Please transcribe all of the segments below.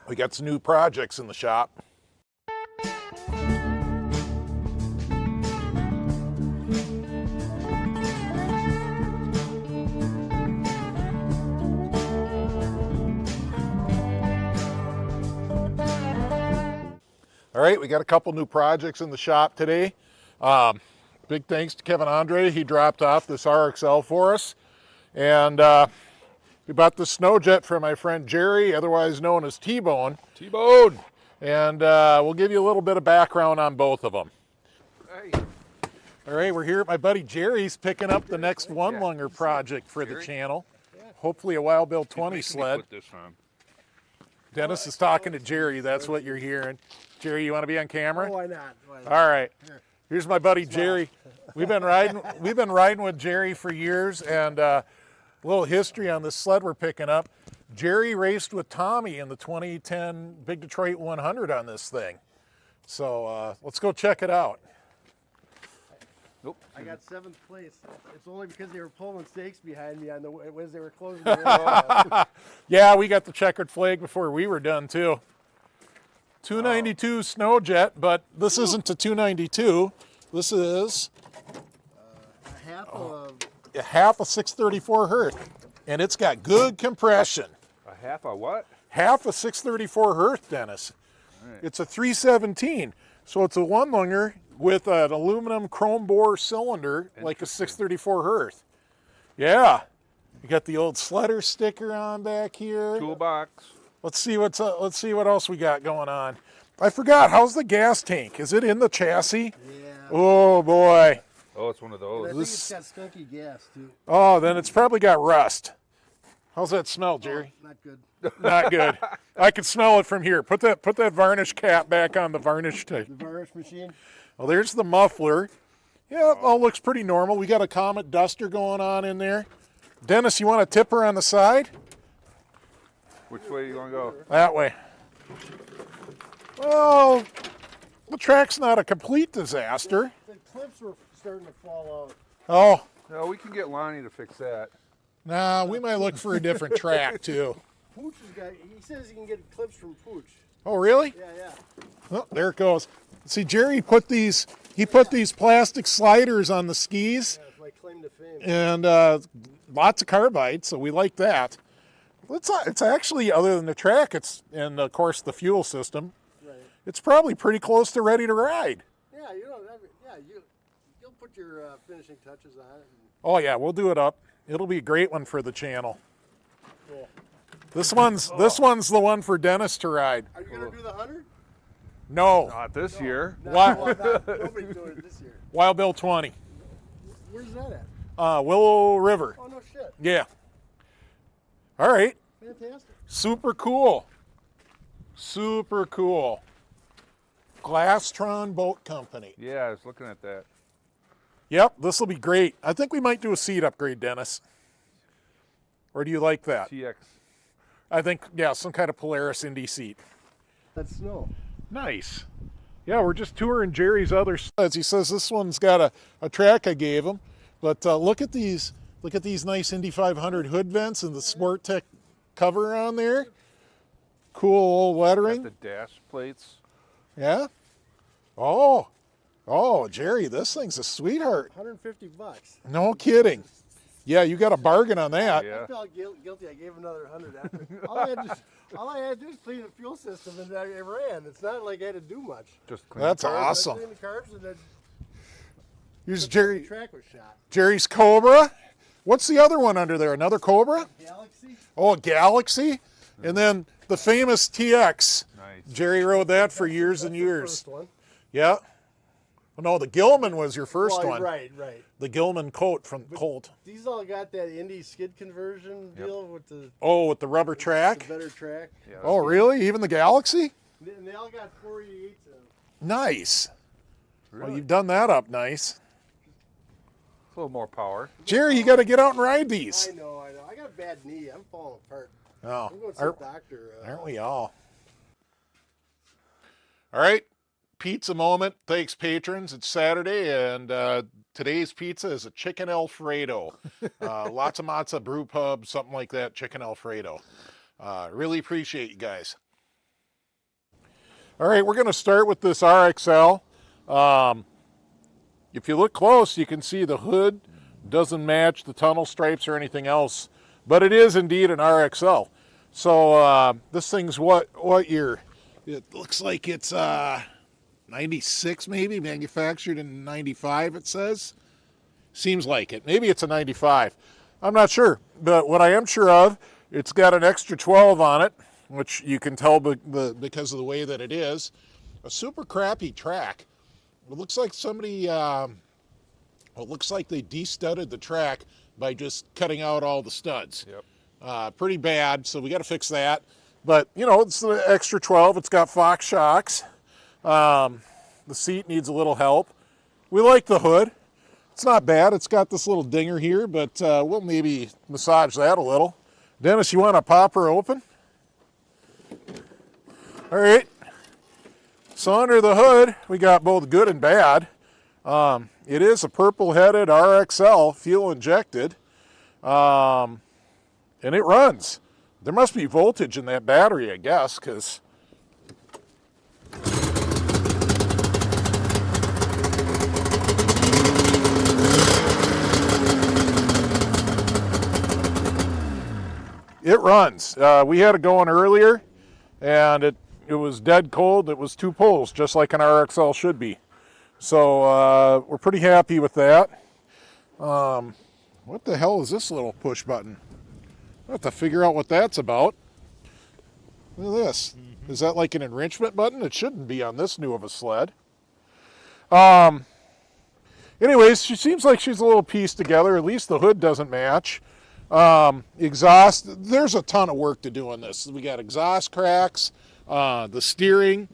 We got some new projects in the shop. All right, we got a couple new projects in the shop today. Big thanks to Kevin Andre. He dropped off this RXL for us. And we bought the Sno Jet from my friend Jerry, otherwise known as T-Bone. T-Bone! And we'll give you a little bit of background on both of them. Hey. All right, we're here at my buddy Jerry's picking up the next one-lunger project for the channel. Hopefully a Wild Bill 20 sled. Put this on. Dennis is talking to Jerry, that's what you're hearing. Jerry, you want to be on camera? Oh, why not? Why not? All right. Here's my buddy Jerry. We've been riding with Jerry for years, and a little history on this sled we're picking up. Jerry raced with Tommy in the 2010 Big Detroit 100 on this thing. So let's go check it out. Nope. I got 7th place. It's only because they were pulling stakes behind me on the as they were closing the race. Yeah, we got the checkered flag before we were done too. 292 Sno Jet, but this isn't a 292. This is a half a 634 Hurt, and it's got good compression. A half a what? Half a 634 Hurt, Dennis. Right. It's a 317, so it's a one-lunger with an aluminum chrome bore cylinder like a 634 Hurt. Yeah, you got the old Sledder sticker on back here. Toolbox. Let's see what else we got going on. I forgot, how's the gas tank? Is it in the chassis? Yeah. Oh boy. Oh, it's one of I those. think it's got skunky gas too. Oh, then it's probably got rust. How's that smell, Jerry? Oh, not good. Not good. I can smell it from here. Put that varnish cap back on the varnish tape. The varnish machine. Well, there's the muffler. Yeah, it all looks pretty normal. We got a Comet Duster going on in there. Dennis, you want a tipper on the side? Which way are you going to go? That way. Well, the track's not a complete disaster. The clips were starting to fall out. Oh, No, we can get Lonnie to fix that. nah, we might look for a different track too. Pooch has got. He says he can get clips from Pooch. Oh, really? Yeah, yeah. Oh, there it goes. See, Jerry put these plastic sliders on the skis, Yeah, it's my claim to fame. and lots of carbide, so we like that. It's actually, other than the track, and of course the fuel system, Right. it's probably pretty close to ready to ride. Yeah, you don't. You'll put your finishing touches on it. Oh yeah, we'll do it up. It'll be a great one for the channel. Cool. This one's the one for Dennis to ride. Are you gonna do the 100? No, Not this year. No, Why- nobody's doing it this year. Wild Bill 20, Where's that at? Willow River. Oh no shit. Yeah. All right. Fantastic. Super cool. Super cool. Glasstron Boat Company. Yeah, I was looking at that. Yep, this will be great. I think we might do a seat upgrade, Dennis. Or do you like that? TX. I think, yeah, some kind of Polaris Indy seat. That's snow. Nice. Yeah, we're just touring Jerry's other sleds. He says this one's got a track I gave him. But look at these nice Indy 500 hood vents and the Sport Tech cover on there. Cool old lettering. Got the dash plates. Yeah. Oh, Jerry, this thing's a sweetheart. $150. No kidding. Yeah, you got a bargain on that. Yeah. I felt guilty. I gave another 100 after. all I had to do was clean the fuel system, and it ran. It's not like I had to do much. Just clean That's the carbs. awesome. I cleaned the carbs, and then Here's the Jerry. track was shot. Jerry's Cobra. What's the other one under there? Another Cobra? Galaxy. Oh, a Galaxy. And then the famous TX. Nice. Jerry rode that for years and That's the years. first one. Yeah. Oh, no, the Gilman was your first Well, one. Right. The Gilman coat from Colt. These all got that Indy skid conversion deal with the Oh, with the rubber track? better track. Yeah, that's Oh, good. really? Even the Galaxy? And they all got 488s in them. Nice. Really? Well, you've done that up nice. A little more power. Jerry, you got to get out and ride these. I know. I got a bad knee. I'm falling apart. Oh, I'm going to see a doctor. aren't we all? All right, pizza moment. Thanks, patrons. It's Saturday, and today's pizza is a chicken Alfredo. Lots of matzo, brew pub, something like that, chicken Alfredo. Really appreciate you guys. All right, we're going to start with this RXL. If you look close, you can see the hood doesn't match the tunnel stripes or anything else, but it is indeed an RXL. So this thing's what year? It looks like it's 96 maybe, manufactured in 95 it says. Seems like it. Maybe it's a 95. I'm not sure, but what I am sure of, it's got an extra 12 on it, which you can tell because of the way that it is. A super crappy track. It looks like somebody, it looks like they de-studded the track by just cutting out all the studs. Yep. Pretty bad, so we got to fix that. But, you know, it's the extra 12. It's got Fox shocks. The seat needs a little help. We like the hood. It's not bad. It's got this little dinger here, but we'll maybe massage that a little. Dennis, you want to pop her open? All right. So under the hood, we got both good and bad. It is a purple-headed RXL, fuel injected, and it runs. There must be voltage in that battery, I guess, because it runs. We had it going earlier, and it was dead cold. It was 2 poles, just like an RXL should be. So we're pretty happy with that. What the hell is this little push button? I have to figure out what that's about. Look at this. Is that like an enrichment button? It shouldn't be on this new of a sled. Anyways, she seems like she's a little pieced together. At least the hood doesn't match. Exhaust, there's a ton of work to do on this. We got exhaust cracks, the steering,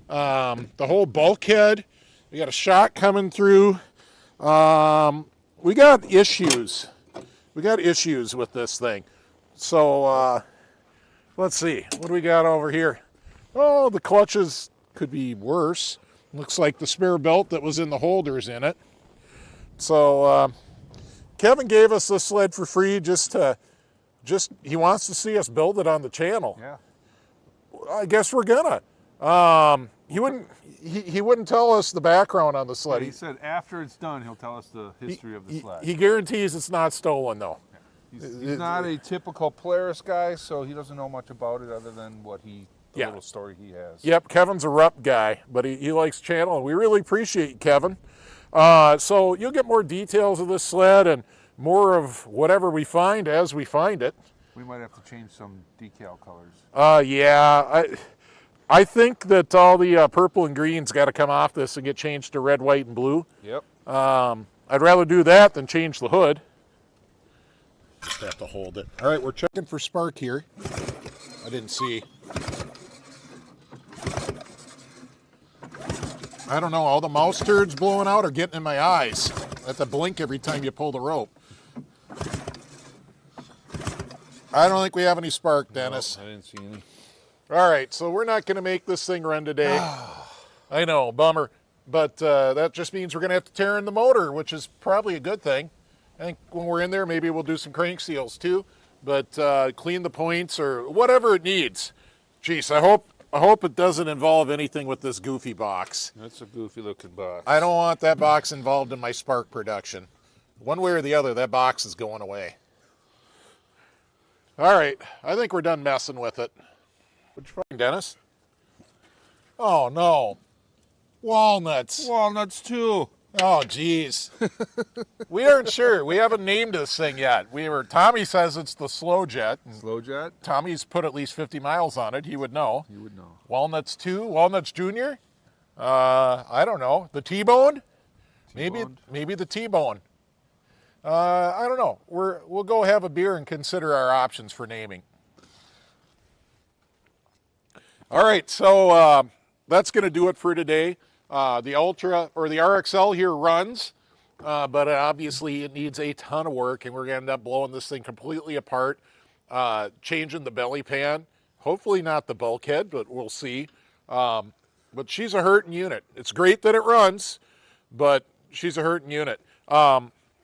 the whole bulkhead. We got a shock coming through. We got issues. We got issues with this thing. So let's see. What do we got over here? Oh, the clutches could be worse. Looks like the spare belt that was in the holder's in it. So Kevin gave us this sled for free he wants to see us build it on the channel. Yeah. I guess we're gonna. He wouldn't tell us the background on the sled. He said after it's done, he'll tell us the history of the sled. He guarantees it's not stolen though. He's not a typical Polaris guy, so he doesn't know much about it other than the little story he has. Yep, Kevin's a Rupp guy, but he likes channel, and we really appreciate Kevin. So you'll get more details of this sled and more of whatever we find as we find it. We might have to change some decal colors. Yeah, I think that all the purple and green's got to come off this and get changed to red, white, and blue. Yep. I'd rather do that than change the hood. Just have to hold it. All right, we're checking for spark here. I didn't see. I don't know, all the mouse turds blowing out are getting in my eyes. I have to blink every time you pull the rope. I don't think we have any spark, Dennis. No, I didn't see any. All right, so we're not going to make this thing run today. I know, bummer. But that just means we're going to have to tear in the motor, which is probably a good thing. I think when we're in there, maybe we'll do some crank seals too. But clean the points or whatever it needs. Jeez, I hope it doesn't involve anything with this goofy box. That's a goofy looking box. I don't want that box involved in my spark production. One way or the other, that box is going away. All right, I think we're done messing with it. What'd you find, Dennis? Oh, no. Walnuts. Walnuts too. Oh, geez. We aren't sure. We haven't named this thing yet. Tommy says it's the Sno Jet. Sno Jet? Tommy's put at least 50 miles on it. He would know. You would know. Walnuts 2? Walnuts Junior? I don't know. The T-Bone? Maybe the T-Bone. I don't know. We'll go have a beer and consider our options for naming. All right, so that's going to do it for today. The Ultra or the RXL here runs, but obviously it needs a ton of work, and we're going to end up blowing this thing completely apart, changing the belly pan. Hopefully not the bulkhead, but we'll see. But she's a hurting unit. It's great that it runs, but she's a hurting unit.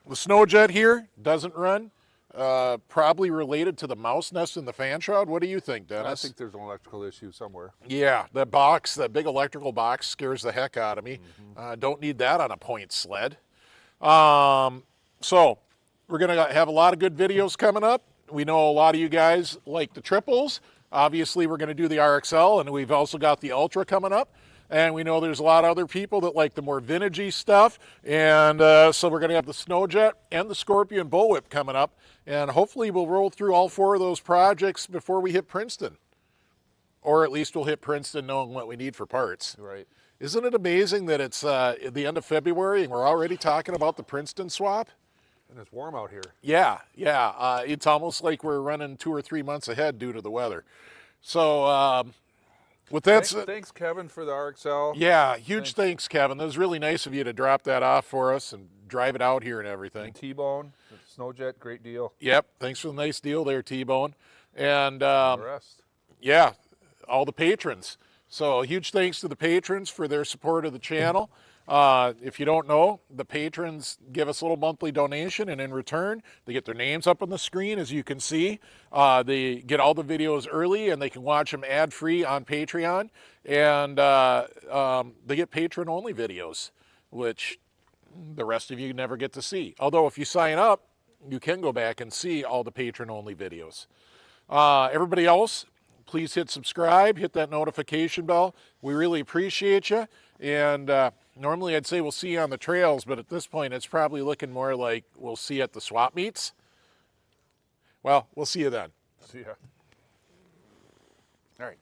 The Sno Jet here doesn't run. probably related to the mouse nest in the fan shroud. What do you think, I Dennis? think there's an electrical issue somewhere. Yeah, that box, that big electrical box scares the heck out of me. Don't need that on a point sled. So we're going to have a lot of good videos coming up. We know a lot of you guys like the triples. Obviously, we're going to do the RXL, and we've also got the Ultra coming up. And we know there's a lot of other people that like the more vintagey stuff. And so we're going to have the Sno Jet and the Scorpion Bullwhip coming up. And hopefully we'll roll through all 4 of those projects before we hit Princeton. Or at least we'll hit Princeton knowing what we need for parts. Right. Isn't it amazing that it's at the end of February and we're already talking about the Princeton swap? And it's warm out here. Yeah. It's almost like we're running 2 or 3 months ahead due to the weather. So with that said, Thanks, Kevin, for the RXL. yeah, huge thanks, Kevin. That was really nice of you to drop that off for us and drive it out here and everything. And T-Bone, the Sno Jet, great deal. Yep, thanks for the nice deal there, T-Bone. And The rest. yeah, all the patrons. So huge thanks to the patrons for their support of the channel. If you don't know, the patrons give us a little monthly donation, and in return, they get their names up on the screen, as you can see. They get all the videos early, and they can watch them ad-free on Patreon. And they get patron-only videos, which the rest of you never get to see. Although if you sign up, you can go back and see all the patron-only videos. Everybody else, please hit subscribe, hit that notification bell. We really appreciate you. And normally I'd say we'll see you on the trails, but at this point it's probably looking more like we'll see you at the swap meets. Well, we'll see you then. See ya. All right.